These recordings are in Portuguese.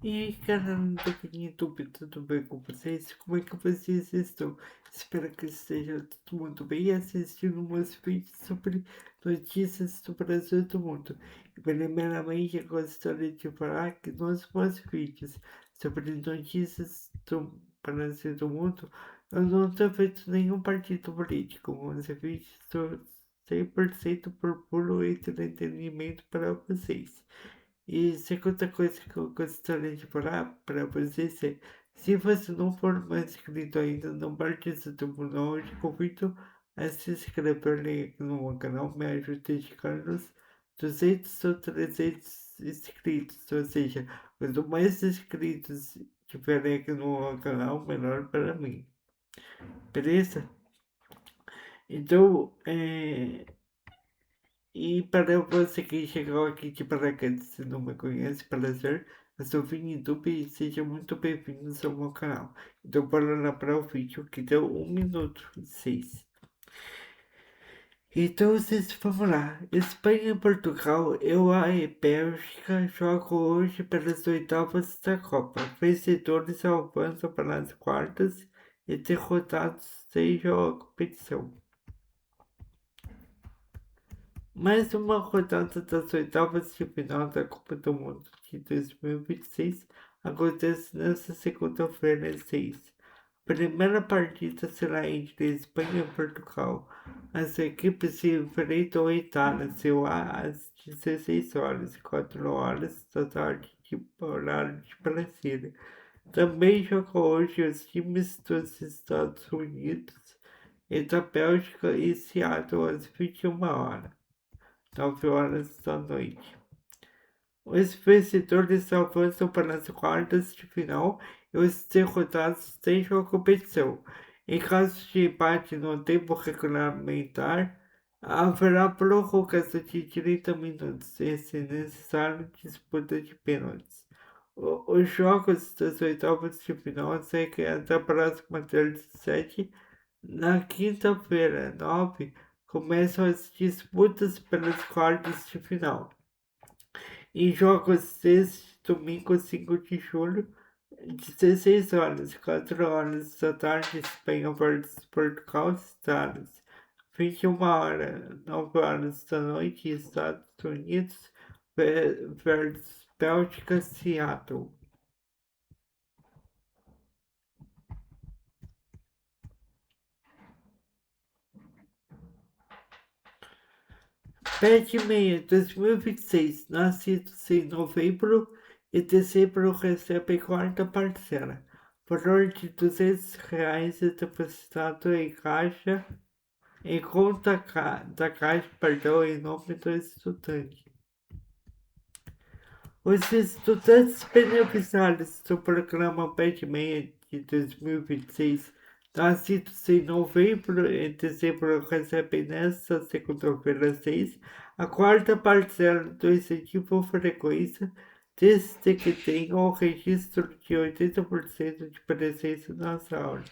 E aí, cara, do YouTube, tudo bem com vocês? Como é que vocês estão? Espero que esteja tudo muito bem e assistindo meus vídeos sobre notícias do Brasil e do mundo. E primeiramente, eu gostaria de falar que nos meus vídeos sobre notícias do Brasil e do mundo, eu não tenho feito nenhum partido político. Meus vídeos são 100% por puro entretenimento para vocês. E segunda coisa que eu gostaria de falar para vocês é, se você não for mais inscrito ainda no Partido do Mundo, eu te convido a se inscrever aqui no meu canal, me ajuda a chegar nos 200 ou 300 inscritos, ou seja, quanto mais inscritos tiverem aqui no meu canal, melhor para mim, beleza? Então, e para você que chegou aqui de paraquedas e não me conhece, prazer, eu sou o Vini YouTube e seja muito bem-vindos ao meu canal. Então bora lá para o vídeo que deu 1 minuto e 6. Então vocês vamos lá. Espanha e Portugal, e Bélgica jogam hoje pelas oitavas da Copa. Vencedores avançam para as quartas e derrotados sejam a competição. Mais uma rodada das oitavas de final da Copa do Mundo de 2026 acontece nesta segunda-feira, 6. A primeira partida será entre Espanha e Portugal. As equipes se enfrentam em Itália, às 16 horas e 4 horas da tarde de horário de Brasília. Também jogam hoje os times dos Estados Unidos e da Bélgica e Seattle às 21 horas. 9 horas da noite. Os vencedores avançam para as quartas de final e os derrotados deixam a competição. Em caso de empate no tempo regulamentar, haverá prorrogação de 30 minutos e, se necessário, disputa de pênaltis. Os jogos das oitavas de final seguem até a próxima terça-feira. Na quinta-feira, 9, começam as disputas pelas quartas de final. Em jogos deste domingo, 5 de julho, 16 horas, 4 horas da tarde, Espanha versus Portugal, Estados. 21 horas, 9 horas da noite, Estados Unidos versus Bélgica, Seattle. Pé de meia 2026, nascidos em novembro e dezembro recebem quarta parcela, valor de R$ 200 é depositado em caixa, em conta da caixa, perdão, em nome do estudante. Os estudantes beneficiários do programa Pé de Meia de 2026, nascidos em novembro e dezembro, recebem nesta segunda-feira 6 a quarta parcela do incentivo frequência, desde que tenham o registro de 80% de presença nas aulas.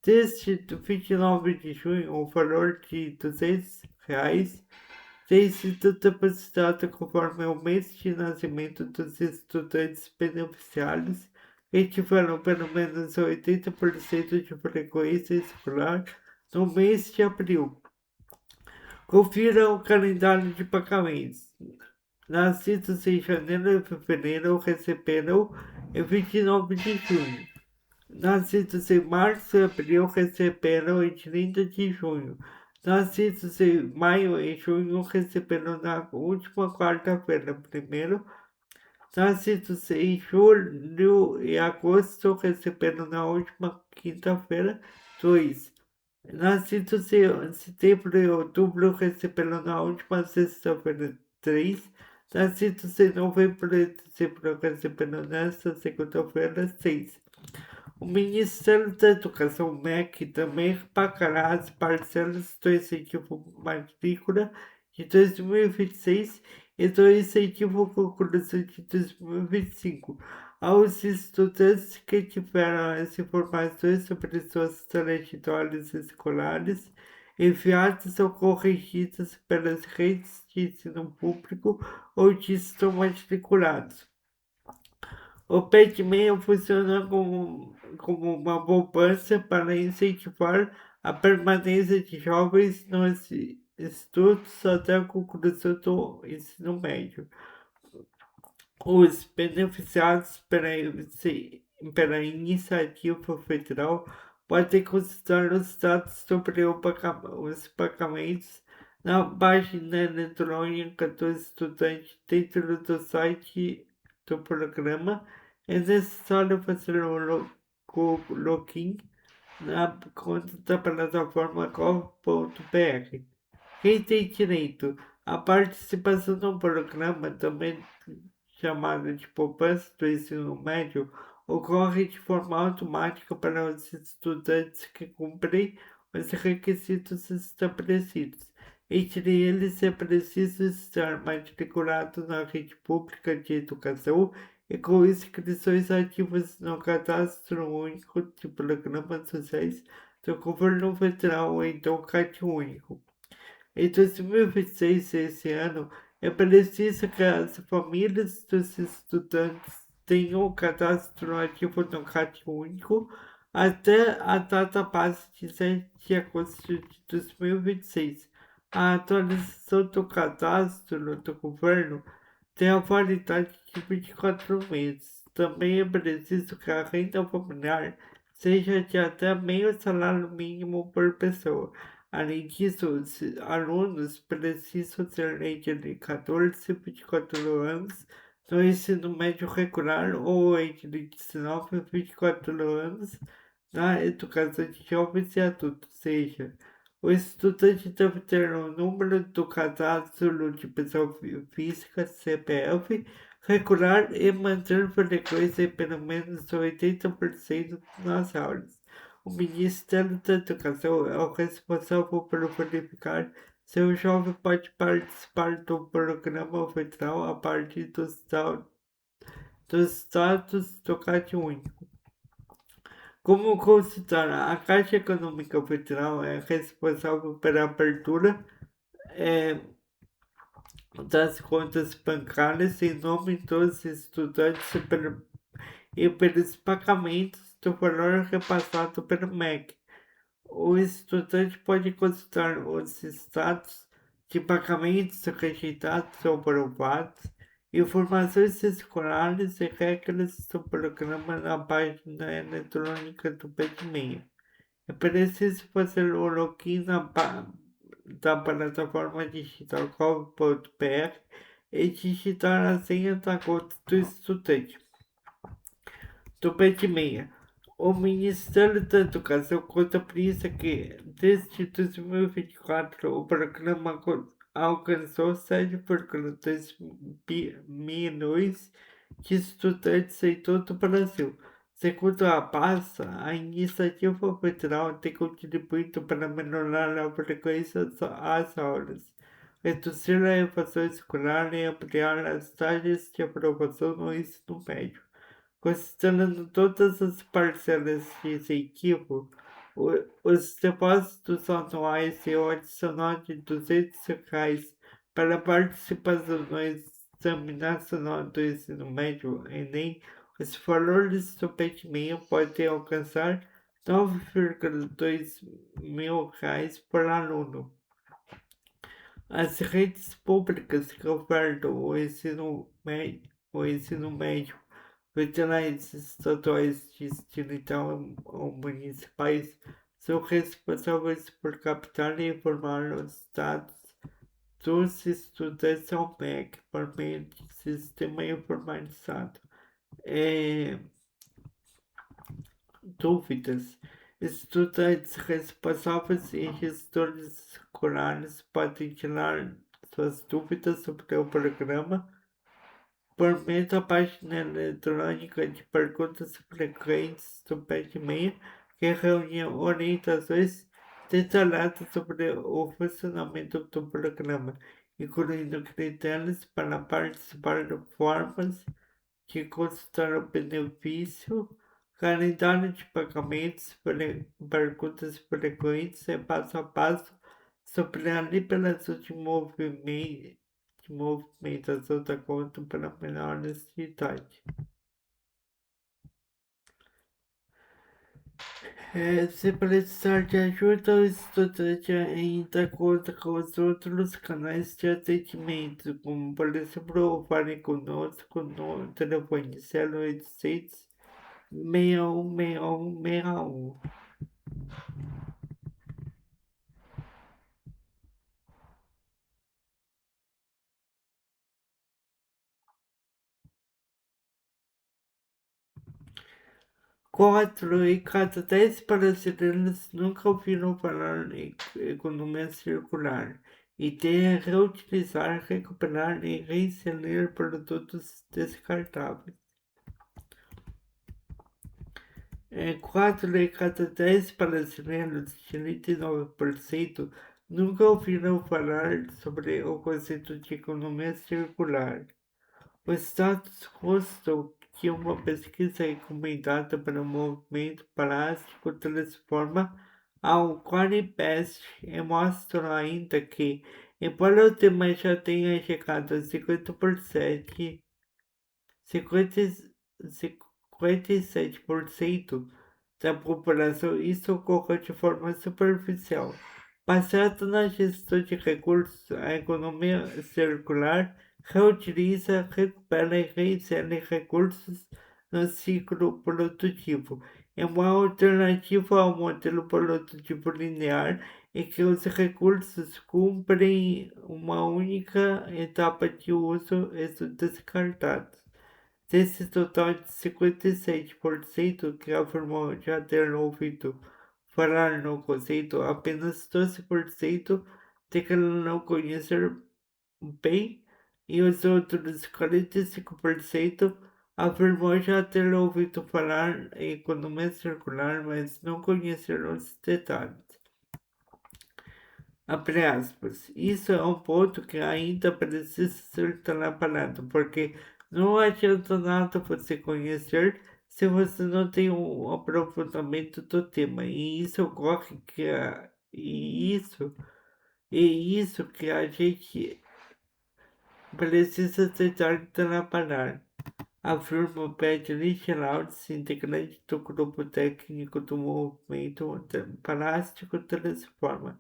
Desde 29 de junho, o valor de R$ 200 tem sido depositado conforme o mês de nascimento dos estudantes beneficiários que tiveram pelo menos 80% de frequência escolar no mês de abril. Confira o calendário de pagamentos. Nascidos em janeiro e fevereiro receberão em 29 de junho. Nascidos em março e abril receberam em 30 de junho. Nascidos em maio e junho receberam na última quarta-feira, primeiro. Nascidos em julho e agosto receberam na última quinta-feira, 2. Nascidos em setembro e outubro receberam na última sexta-feira, 3. Nascidos em novembro e dezembro receberam nesta segunda-feira, 6. O Ministério da Educação, MEC, também pagará as parcelas do incentivo matrícula de 2026 e do incentivo conclusão de 2025 aos estudantes que tiveram as informações sobre suas trajetórias escolares enviadas ou corrigidas pelas redes de ensino público ou de estão matriculados. O pé de meia funciona como uma poupança para incentivar a permanência de jovens nos estudos até a conclusão do ensino médio. Os beneficiados pela iniciativa federal podem consultar os dados sobre os pagamentos na página eletrônica do estudante dentro do site do programa. É necessário fazer o login na conta da plataforma gov.br. Quem tem direito à participação no programa, também chamado de poupança do ensino médio, ocorre de forma automática para os estudantes que cumprem os requisitos estabelecidos. Entre eles, é preciso estar matriculado na rede pública de educação e com inscrições ativas no Cadastro Único de Programas Sociais do Governo Federal, ou então CadÚnico. Em 2026, esse ano, é preciso que as famílias dos estudantes tenham o cadastro ativo no CadÚnico até a data base de 7 de agosto de 2026. A atualização do cadastro do governo tem a validade de 24 meses. Também é preciso que a renda familiar seja de até meio salário mínimo por pessoa. Além disso, os alunos precisam ter entre 14 e 24 anos no ensino médio regular ou entre 19 e 24 anos na educação de jovens e adultos, ou seja, o estudante deve ter o número do cadastro de pessoa física, CPF, regular e manter frequência em pelo menos 80% nas aulas. O Ministério da Educação é o responsável por verificar se o jovem pode participar do programa federal a partir dos dados do CadÚnico. Como consultar? A Caixa Econômica Federal é responsável pela abertura das contas bancárias em nome dos estudantes e pelos pagamentos do valor repassado pelo MEC. O estudante pode consultar os status de pagamentos rejeitados ou aprovados, informações escolares e regras do programa na página eletrônica do PECMEI. É preciso fazer o login da plataforma digital gov.br e digitar a senha da conta do estudante. Do PECMEI. O Ministério da Educação contabiliza que, desde 2024, o programa alcançou 7,2 milhões de estudantes em todo o Brasil. Segundo a pasta, a iniciativa federal tem contribuído para melhorar a frequência às aulas, reduzir a evasão escolar e ampliar as taxas de aprovação no ensino médio. Considerando todas as parcelas de incentivo, os depósitos anuais e o adicional de R$ 200 para a participação no Exame Nacional do Ensino Médio, ENEM, os valores do PECMEI podem alcançar R$ 9,2 mil por aluno. As redes públicas que ofertam o ensino médio federais, estaduais, distritais ou municipais são responsáveis por captar e informar os dados dos estudantes ao MEC por meio de sistema informatizado. Dúvidas. Estudantes responsáveis e gestores escolares podem tirar suas dúvidas sobre o programa por meio da página eletrônica de perguntas frequentes do PECMEI, que reúne orientações detalhadas sobre o funcionamento do programa, incluindo critérios para participar, formas de consultar o benefício, calendário de pagamentos, perguntas frequentes e passo a passo sobre a liberação de movimentação da conta para menores de idade. Se precisar de ajuda, o estudante ainda conta com os outros canais de atendimento, como por exemplo, fale conosco no telefone 0800 616161. Quatro em cada 10 brasileiros nunca ouviram falar em economia circular e têm a reutilizar, recuperar e receber produtos descartáveis. 4 em cada 10 brasileiros, 39%, nunca ouviram falar sobre o conceito de economia circular. Os Estados constam que uma pesquisa encomendada pelo movimento plástico transforma ao Qualibest e mostra ainda que, embora o tema já tenha chegado a 57% da população, isso ocorre de forma superficial. Baseado na gestão de recursos, a economia circular reutiliza, recupera e reinsere recursos no ciclo produtivo. É uma alternativa ao modelo produtivo linear em que os recursos cumprem uma única etapa de uso e são descartados. Desse total de 57% que afirmou já ter ouvido falar no conceito, apenas 12% declarou conhecer bem e os outros 45% afirmou já ter ouvido falar em economia circular, mas não conhecer os detalhes. Abre aspas. Isso é um ponto que ainda precisa ser trabalhado, porque não adianta nada você conhecer se você não tem um aprofundamento do tema. E isso ocorre que isso que a gente precisa tentar trabalhar. Afirma Beatriz Geraldes, integrante do grupo técnico do movimento Plástico Transforma.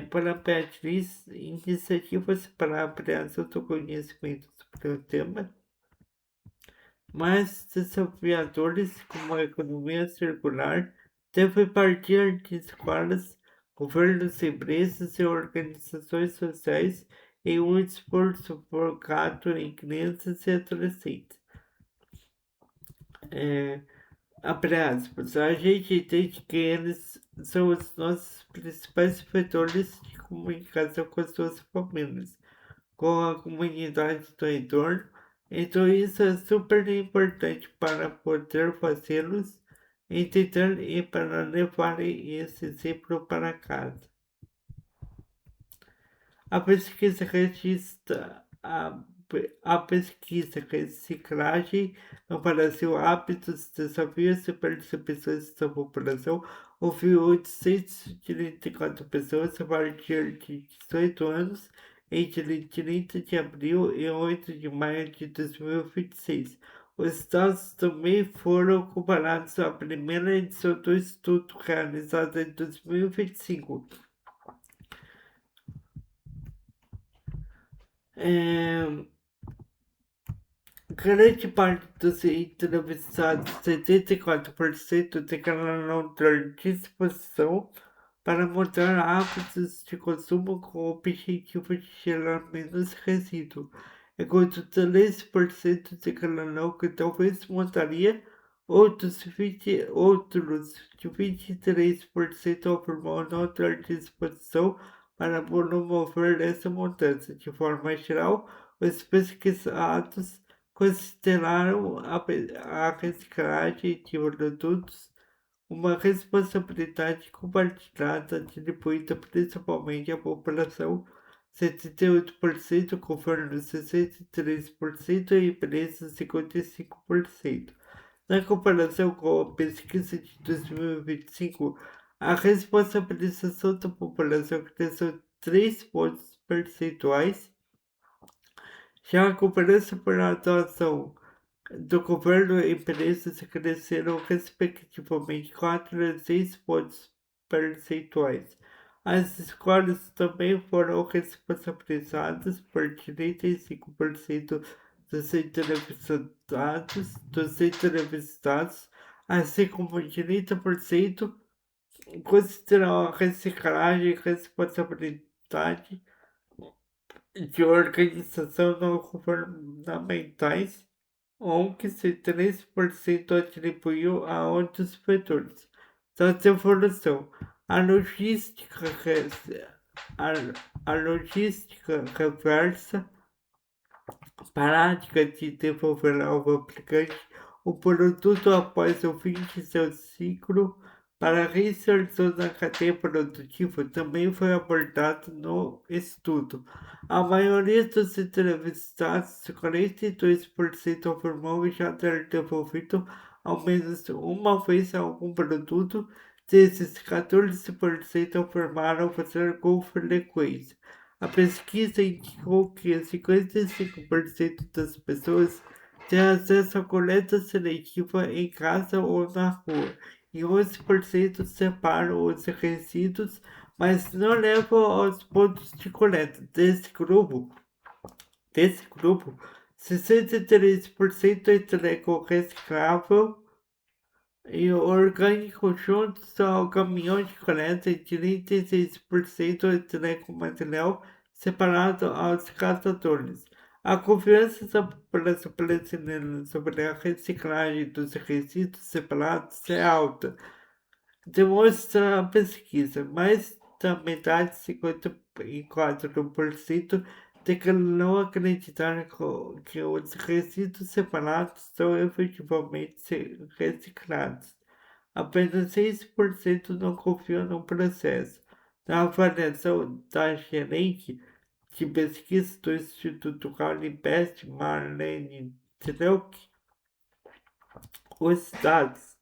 Para Beatriz, iniciativas para a ampliação do conhecimento sobre o tema, mas desafiadores como a economia circular devem partir de escolas, governos, empresas e organizações sociais em um esforço focado em crianças e adolescentes. Abre aspas, a gente entende que eles são os nossos principais vetores de comunicação com as suas famílias, com a comunidade do entorno, então isso é super importante para poder fazê-los entender e para levarem esse exemplo para casa. A pesquisa registra a pesquisa reciclagem no Brasil, hábitos, desafios e percepções da população ouviu 834 pessoas a partir de 18 anos entre 30 de abril e 8 de maio de 2026. Os dados também foram comparados à primeira edição do estudo realizado em 2025. Grande parte dos entrevistados, 74%, declararam ter disposição para mudar hábitos de consumo com o objetivo de gerar menos resíduo, enquanto 13% declarou que talvez mudaria, outros de 23% afirmou não ter disposição para promover essa mudança. De forma geral, os pesquisados consideraram a reciclagem de produtos uma responsabilidade compartilhada atribuída principalmente à população, 78%, governo 63% e empresas 55%. Na comparação com a pesquisa de 2025, a responsabilização da população cresceu 3 pontos percentuais, já a cobrança por adoção do governo e empresas cresceram respectivamente 4 e 6 pontos percentuais. As escolas também foram responsabilizadas por 35% dos entrevistados, assim como 30% consideram a reciclagem e responsabilidade de organização não governamentais, ONGs e 3% atribuiu a outros fatores. Dessa evolução, a logística, a, a logística reversa prática de devolver ao aplicante o produto após o fim de seu ciclo para reinserção na cadeia produtiva também foi abordado no estudo. A maioria dos entrevistados, 42%, afirmou já ter devolvido ao menos uma vez algum produto. Desses, 14% afirmaram fazer com frequência. A pesquisa indicou que 55% das pessoas têm acesso à coleta seletiva em casa ou na rua, e 11% separam os resíduos, mas não levam aos pontos de coleta. Desse grupo, 63% entregam reciclável e o orgânico juntos ao caminhão de coleta, e 36% entregam material separado aos catadores. A confiança da população brasileira sobre a reciclagem dos resíduos separados é alta, demonstra a pesquisa. Mais da metade, 54%, declarou acreditar que os resíduos separados são efetivamente reciclados. Apenas 6% não confiam no processo. Na avaliação da gerente de pesquisa do Instituto Calibest, Marlene Treuck, os dados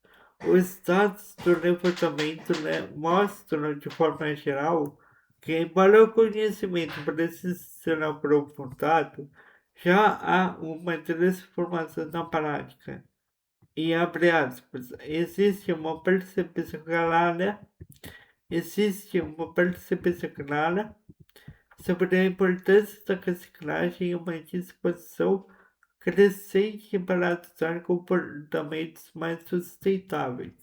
os dados do levantamento, mostram, de forma geral, que, embora o conhecimento precise ser aprofundado, já há uma transformação na prática. E abre aspas, existe uma percepção clara sobre a importância da reciclagem e uma disposição crescente para adotar comportamentos mais sustentáveis.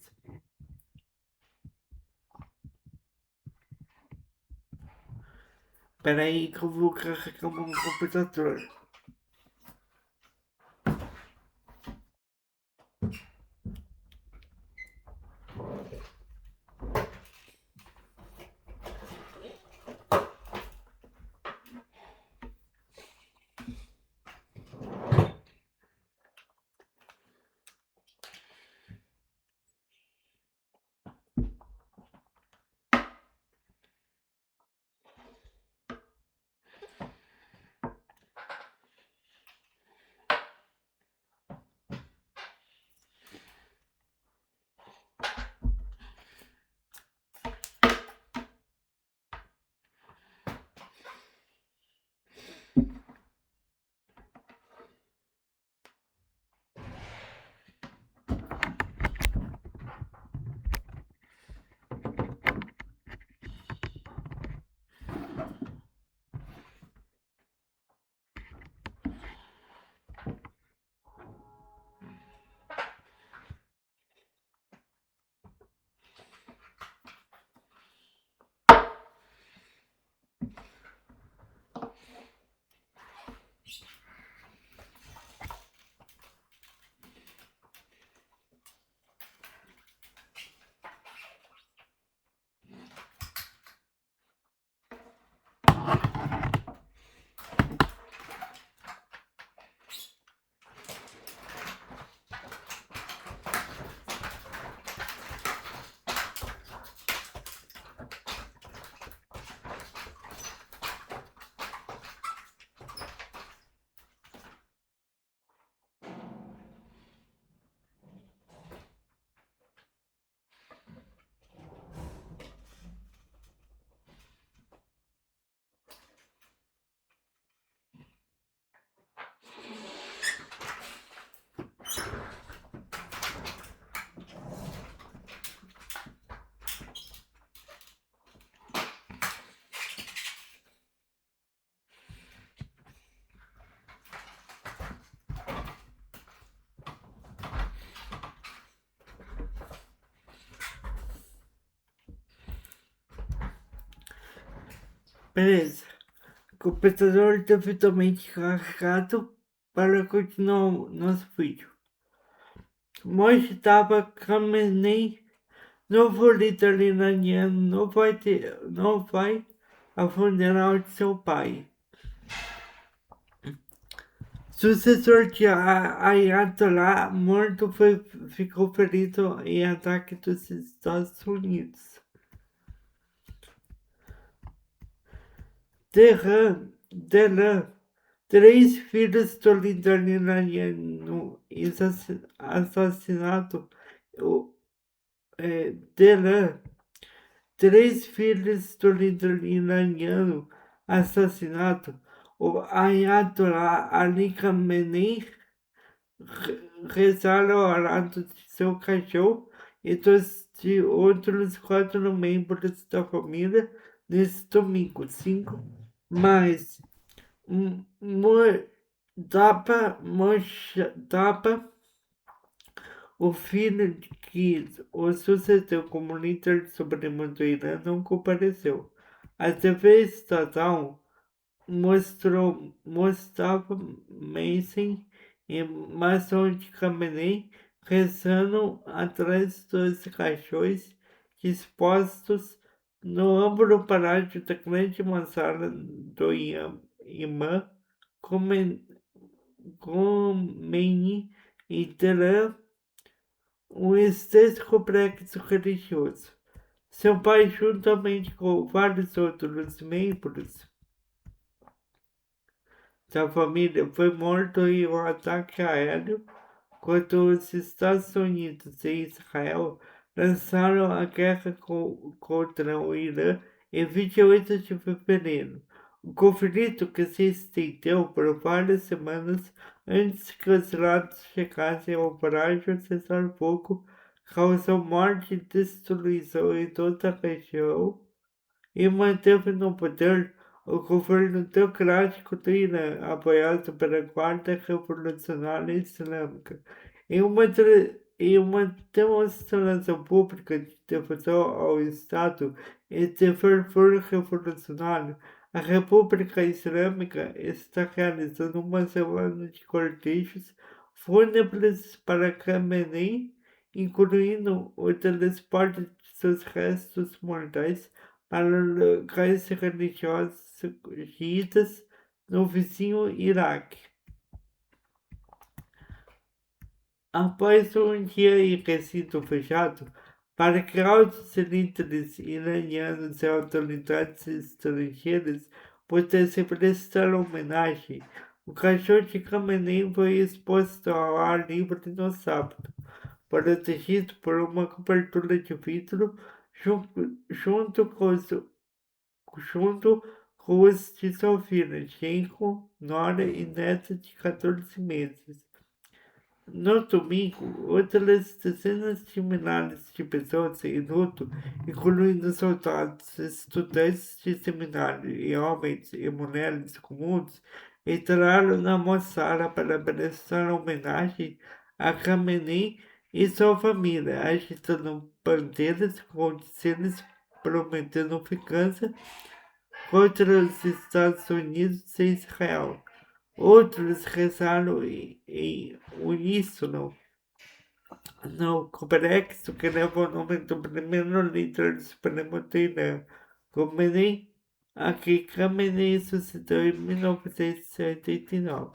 Espera aí que eu vou carregar o meu computador. Beleza. O computador devidamente carregado para continuar o nosso vídeo. Mojitaba Khamenei, novo líder iraniano, não vai ao funeral de seu pai. Sucessor de Ayatollah morto ficou ferido em ataque dos Estados Unidos. Tehran, 3 filhos do líder iraniano assassinato. Tehran, 3 filhos do líder iraniano assassinato. O Ayatollah Ali Khamenei rezaram ao lado de seu cachorro e de outros 4 membros da família nesse domingo, 5 mais Mojtaba, o filho de que o sucedeu como líder supremo do Irã, não compareceu. A TV estatal mostrou Mustafa Meisen e Massoud Khamenei rezando atrás dos cachorros expostos no amplo palácio da grande mansarda do imã Khomeini em Teherã, um extenso complexo religioso. Seu pai, juntamente com vários outros membros da família, foi morto em um ataque aéreo quando os Estados Unidos e Israel lançaram a guerra contra o Irã em 28 de fevereiro. O conflito, que se estendeu por várias semanas antes que os lados chegassem ao frágil cessar-fogo, causou morte e destruição em toda a região e manteve no poder o governo teocrático do Irã, apoiado pela Guarda Revolucionária Islâmica. Em uma demonstração pública de devoção ao Estado e de fervor revolucionário, a República Islâmica está realizando uma semana de cortejos fúnebres para Khamenei, incluindo o transporte de seus restos mortais para locais religiosos xiitas no vizinho Iraque. Após um dia em recinto fechado, para que altos líderes iranianos e autoridades estrangeiras pudessem prestar homenagem, o cachorro de Khamenei foi exposto ao ar livre no sábado, protegido por uma cobertura de vidro junto com os de sua filha, genro, nora e neta de 14 meses. No domingo, outras dezenas de milhares de pessoas em luto, incluindo soldados, estudantes de seminário e homens e mulheres comuns, entraram na moçada para prestar homenagem a Khamenei e sua família, agitando bandeiras com dizeres prometendo vingança contra os Estados Unidos e Israel. Outros rezaram em uníssono no complexo que leva o nome do primeiro líder supremo do Irã, Khomeini, a que Khamenei sucedeu em 1989.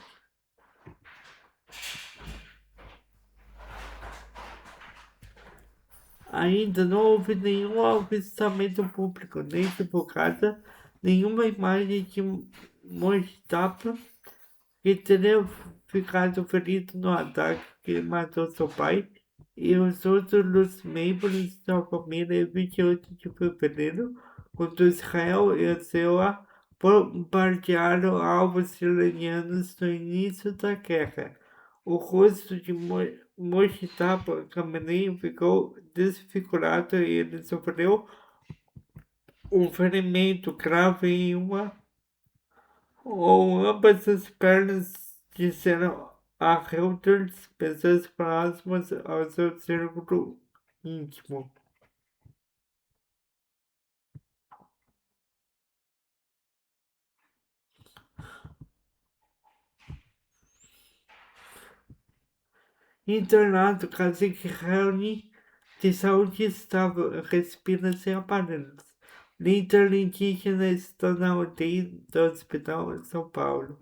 Ainda não houve nenhum avistamento público, nem divulgada nenhuma imagem de Mojtaba, que teria ficado ferido no ataque que matou seu pai e os outros membros da família em 28 de fevereiro, quando Israel e a CEA bombardearam alvos iranianos no início da guerra. O rosto de Mojtaba Khamenei ficou desfigurado e ele sofreu um ferimento grave em uma ou ambas as pernas, disseram a Reuters pessoas próximas ao seu círculo íntimo. Internado, cacique Raoni de saúde estável, respira sem aparelhos. Líder indígena está na UTI do Hospital em São Paulo.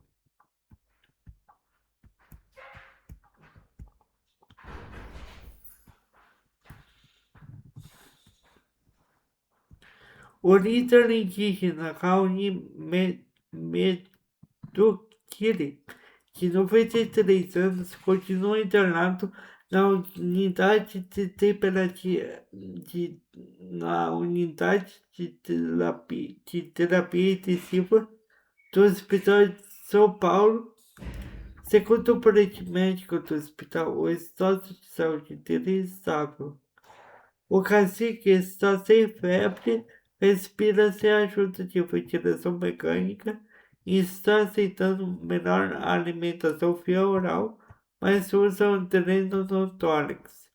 O líder indígena Raoni Medukiri, de 93 anos, continua internado na unidade de terapia intensiva do Hospital de São Paulo. Segundo o boletim médico do hospital, o estado de saúde dele é estável. O cacique está sem febre, respira sem ajuda de ventilação mecânica e está aceitando melhor alimentação via oral, mas usa um dreno no tórax.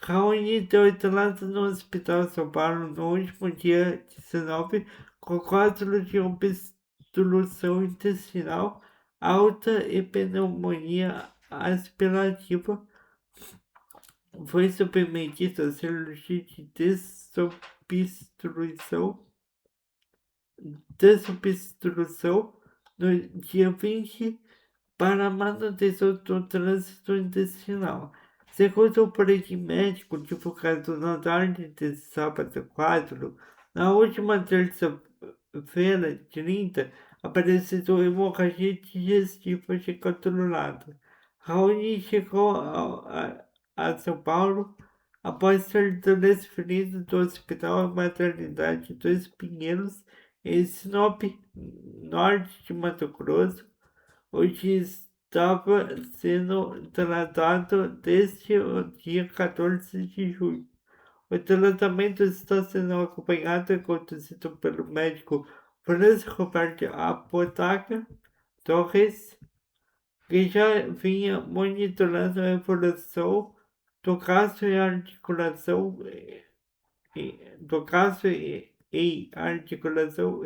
Raoni deu entrada no Hospital São Paulo no último dia 19 com quadro de obstrução intestinal alta e pneumonia aspirativa. Foi submetido a cirurgia de desobstrução no dia 20 para a manutenção do trânsito intestinal. Segundo o boletim médico divulgado na tarde de sábado 4, na última terça-feira, 30, apareceu hemorragia digestiva controlada. Raoni chegou a São Paulo após ser transferido do Hospital Maternidade dos Pinheiros, em Sinop, norte de Mato Grosso, onde estava sendo tratado desde o dia 14 de julho. O tratamento está sendo acompanhado e conduzido pelo médico Franz Roberto Apodaca Torres, que já vinha monitorando a evolução do caso e articulação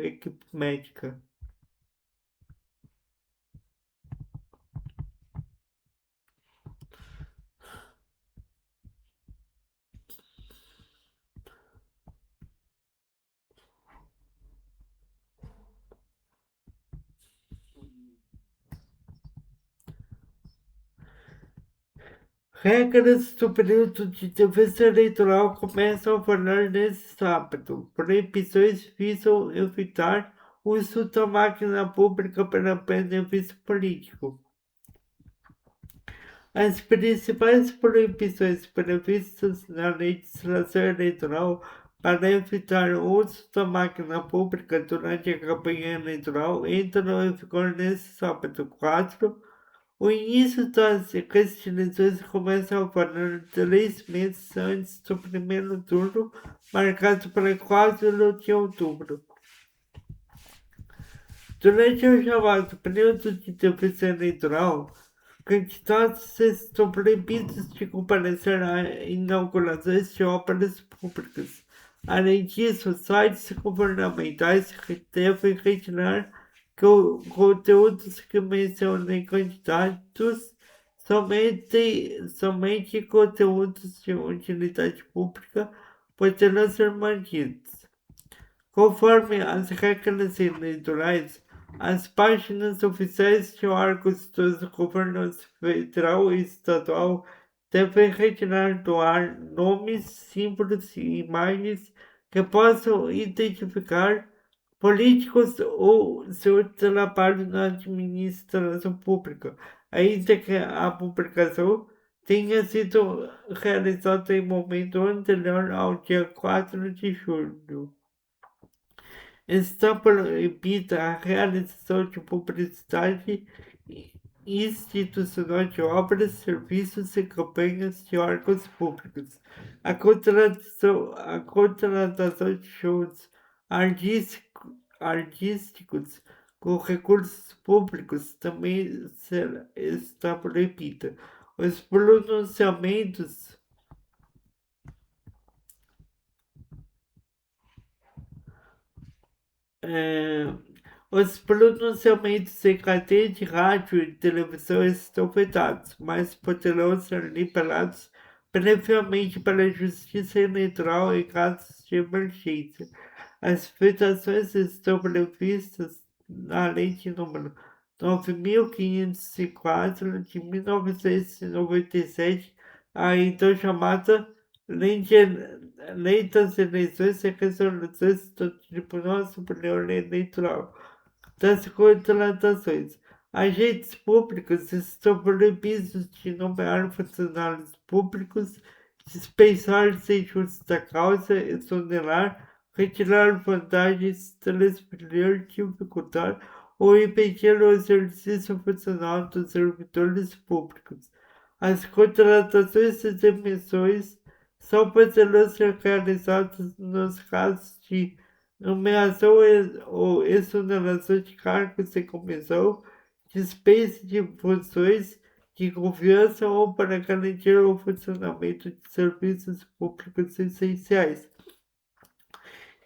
equipe médica. Regras do período de defesa eleitoral começam a valer nesse sábado. Proibições visam evitar o uso da máquina pública para benefício político. As principais proibições previstas na legislação eleitoral para evitar o uso da máquina pública durante a campanha eleitoral entram em vigor nesse sábado 4. O início das restrições começa a valer 3 meses antes do primeiro turno, marcado para 4 de outubro. Durante o chamado período de defesa eleitoral, candidatos estão proibidos de comparecer a inaugurações de obras públicas. Além disso, sites governamentais devem retirar conteúdos que mencionem candidatos, somente conteúdos de utilidade pública poderão ser mantidos. Conforme as regras eleitorais, as páginas oficiais de órgãos dos governos federal e estadual devem retirar do ar nomes, símbolos e imagens que possam identificar políticos ou seu trabalho na administração pública, ainda que a publicação tenha sido realizada em momento anterior ao dia 4 de julho. Está proibida a realização de publicidade institucional de obras, serviços e campanhas de órgãos públicos. A contratação de shows artísticos com recursos públicos também está proibida. Os pronunciamentos Os pronunciamentos em cadeia de rádio e televisão estão vedados, mas poderão ser liberados previamente pela Justiça Eleitoral em casos de emergência. As vedações estão previstas na Lei de número 9.504 de 1997, a então chamada Lei das Eleições e Resoluções do Tribunal Superior Eleitoral das contratações. Agentes públicos estão proibidos de nomear funcionários públicos, dispensar sem justa causa, exonerar, retirar vantagens, transferir, dificultar ou impedir o exercício funcional dos servidores públicos. As contratações e demissões só poderão ser realizadas nos casos de nomeação ou exoneração de cargos sem comissão, dispensa de funções de confiança ou para garantir o funcionamento de serviços públicos essenciais.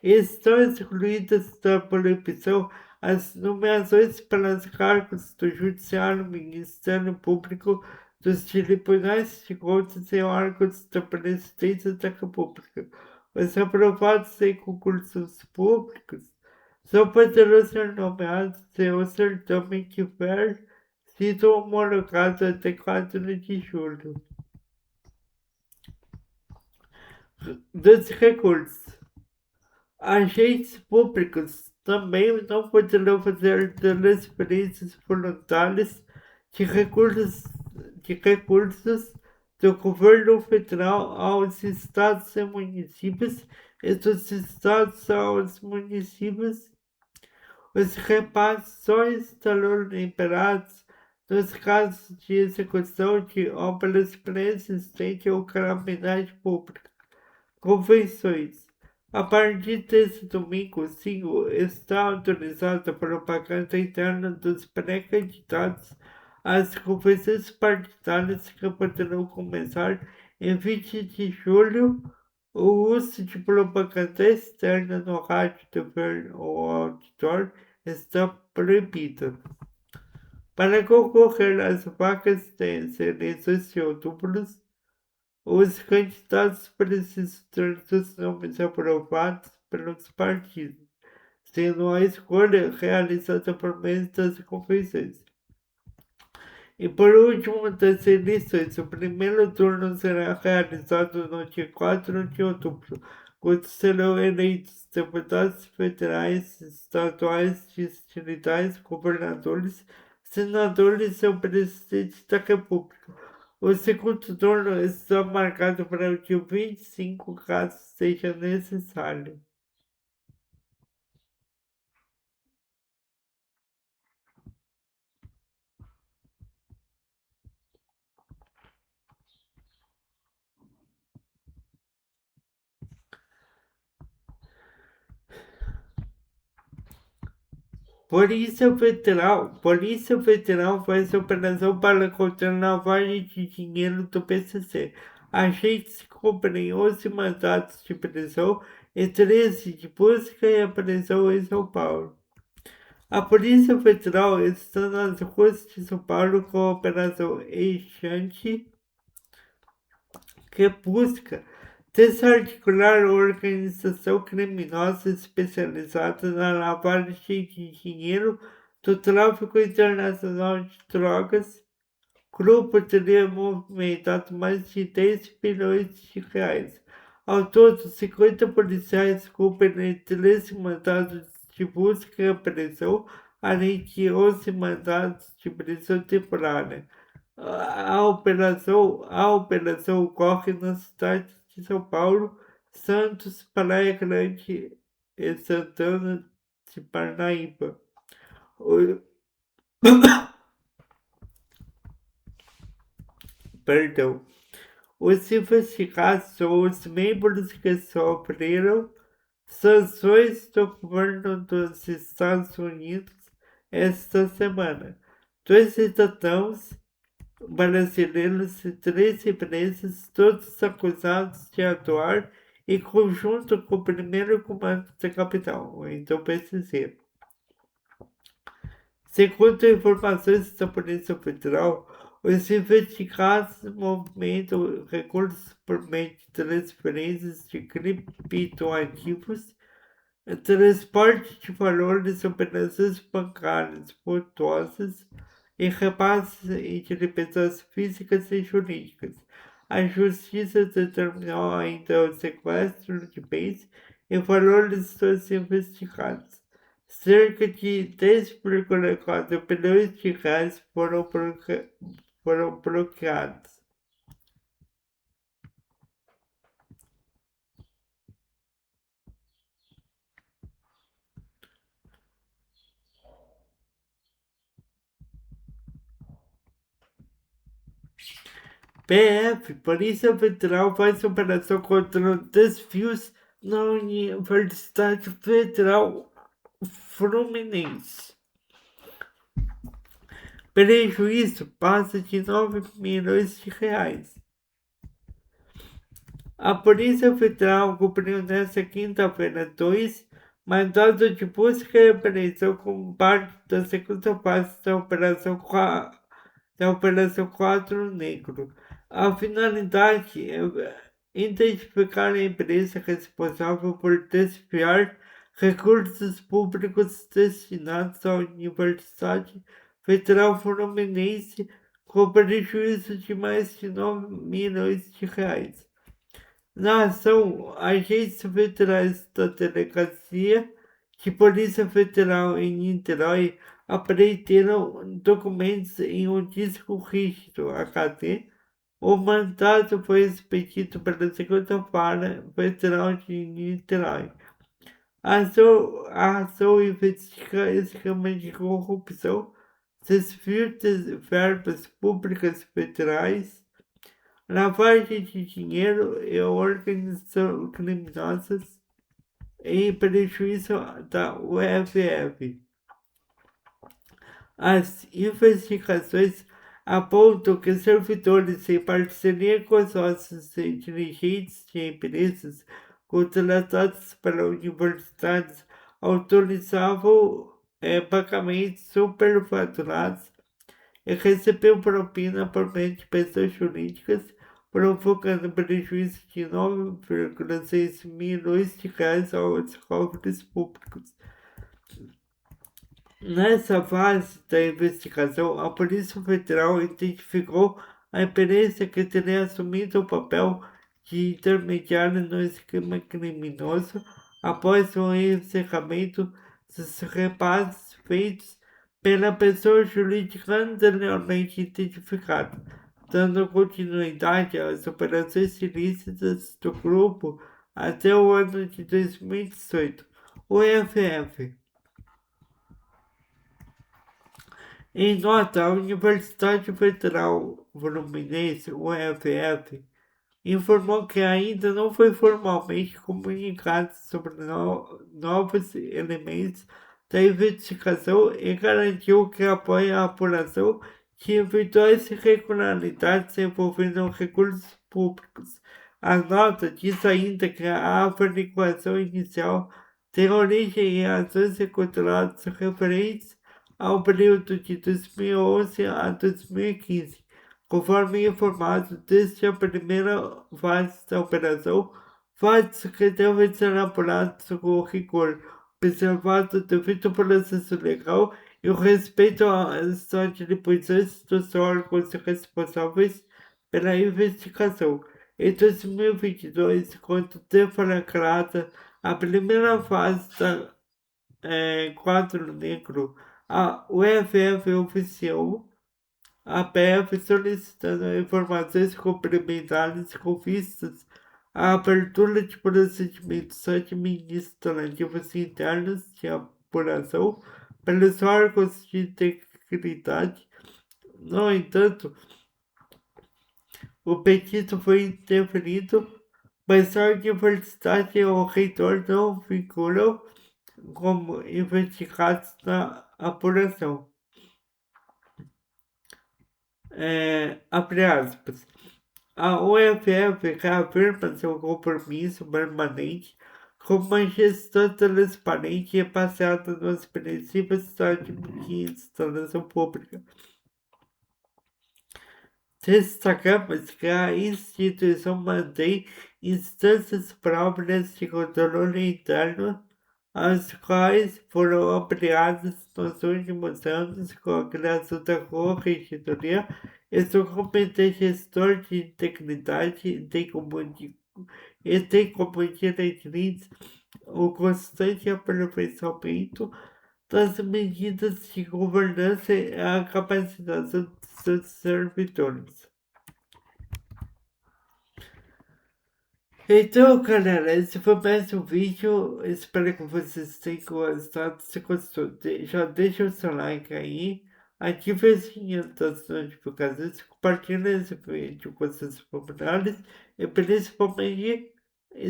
Estão excluídas da proibição as nomeações para os cargos do Judiciário, Ministério Público, dos Tribunais de Contas e órgãos da Presidência da República. Os aprovados em concursos públicos só poderão ser nomeados se o certame tiver sido homologado até 4 de julho. Dos recursos. Agentes públicos também não poderão fazer transferências voluntárias de recursos do governo federal aos estados e municípios e dos estados aos municípios. Os repasses só estarão liberados nos casos de execução de obras pré-existentes ou calamidade pública. Convenções. A partir desse domingo, sim, está autorizada a propaganda interna dos pré-candidatos às convenções partidárias que poderão começar em 20 de julho. O uso de propaganda externa no rádio, TV ou outdoor está proibido. Para concorrer às vagas das eleições de outubro, os candidatos precisam ter seus nomes aprovados pelos partidos, sendo a escolha realizada por meio das convenções. E por último, das eleições, o primeiro turno será realizado no dia 4 de outubro, quando serão eleitos deputados federais, estaduais, distritais, governadores, senadores e o presidente da República. O segundo turno está marcado para o dia 25, caso seja necessário. Polícia Federal faz operação para conter lavagem de dinheiro do PCC. Agentes cumprem 11 mandados de prisão e 13 de busca e apreensão em São Paulo. A Polícia Federal está nas ruas de São Paulo com a Operação Enchante, que busca desarticular a organização criminosa especializada na lavagem de dinheiro do tráfico internacional de drogas. O grupo teria movimentado mais de 10 bilhões de reais. Ao todo, 50 policiais cumprem 13 mandados de busca e apreensão, além de 11 mandados de prisão temporária. A operação ocorre na cidade de São Paulo, Santos, Praia Grande e Santana de Parnaíba. Perdão. Os investigados são os membros que sofreram sanções do governo dos Estados Unidos esta semana. 2 cidadãos brasileiros e 3 empresas, todos acusados de atuar em conjunto com o primeiro comando da capital, então PCC. Segundo informações da Polícia Federal, os investigados movimentam recursos por meio de transferências de criptoativos, transporte de valores, operações bancárias fortuosas e repasses entre pessoas físicas e jurídicas. A justiça determinou ainda o sequestro de bens e valores dos investigados. Cerca de 10,4 bilhões de reais foram bloqueados. PF, Polícia Federal, faz operação contra desvios na Universidade Federal Fluminense. Prejuízo passa de 9 milhões de reais. A Polícia Federal cumpriu nesta quinta-feira 2 mandados de busca e apreensão como parte da segunda fase da Operação Quadro Negro. A finalidade é identificar a empresa responsável por desviar recursos públicos destinados à Universidade Federal Fluminense com prejuízo de mais de 9 milhões de reais. Na ação, agentes federais da Delegacia de Polícia Federal em Niterói apreenderam documentos em um disco rígido HD. O mandato foi expedido pela Segunda Vara Federal de Niterói. A ação investiga esquema de corrupção, desvio de verbas públicas federais, lavagem de dinheiro e organização criminosas em prejuízo da UFF. As investigações apontam que servidores em parceria com sócios e dirigentes de empresas contratadas para universidades autorizavam pagamentos superfaturados e recebeu propina por meio de pessoas jurídicas, provocando prejuízo de 9,6 milhões de reais aos cofres públicos. Nessa fase da investigação, a Polícia Federal identificou a empresa que teria assumido o papel de intermediário no esquema criminoso após o encerramento dos repasses feitos pela pessoa jurídica anteriormente identificada, dando continuidade às operações ilícitas do grupo até o ano de 2018. O EFF. Em nota, a Universidade Federal Fluminense, UFF, informou que ainda não foi formalmente comunicado sobre novos elementos da investigação e garantiu que apoia a apuração de eventuais irregularidades envolvendo recursos públicos. A nota diz ainda que a averiguação inicial tem origem em ações e contratos referentes ao período de 2011 a 2015. Conforme informado, desde a primeira fase da operação, fatos que devem ser apurados com rigor, observado o devido processo legal e o respeito às atribuições dos órgãos responsáveis pela investigação. Em 2022, quando deflagrada a primeira fase da Quadro Negro, a UFF oficiou a PF solicitando informações complementares com vistas à abertura de procedimentos administrativos internos de apuração pelos órgãos de integridade. No entanto, o pedido foi indeferido, mas a universidade e o reitor não figuram como investigados na apuração. Abre aspas. A UFF reafirma seu compromisso permanente como uma gestão transparente e baseada nos princípios da administração pública. Destacamos que a instituição mantém instâncias próprias de controle interno, as quais foram ampliadas nos últimos anos com a criação da Corregedoria e do Comitê Gestor de Integridade e tem como diretriz o constante aperfeiçoamento das medidas de governança e a capacitação de seus servidores. Então, galera, esse foi mais um vídeo. Espero que vocês tenham gostado. Se gostou, já deixa o seu like aí, ative o sininho das notificações, compartilhe esse vídeo com seus familiares e principalmente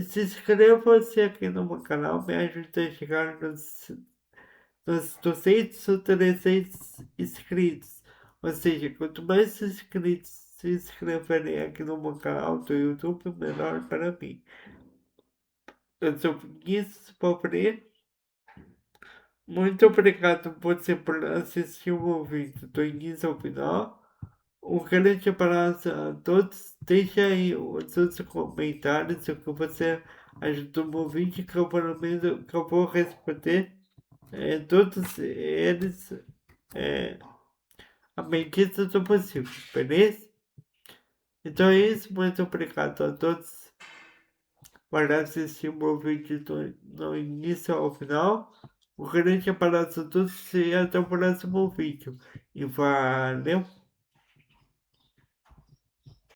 se inscreva-se aqui no meu canal, me ajuda a chegar nos 200 ou 300 inscritos. Ou seja, quanto mais inscritos se inscreverem aqui no meu canal do YouTube, melhor para mim. Eu sou Vinícius Pobre. Muito obrigado por assistir o meu vídeo do início ao final. Um grande abraço a todos. Deixa aí os seus comentários o que você ajudou no meu vídeo, que eu prometo que eu vou responder todos eles à medida do possível, beleza? Então é isso, muito obrigado a todos por assistir o meu vídeo do início ao final. Um grande abraço a todos e até o próximo vídeo. E valeu!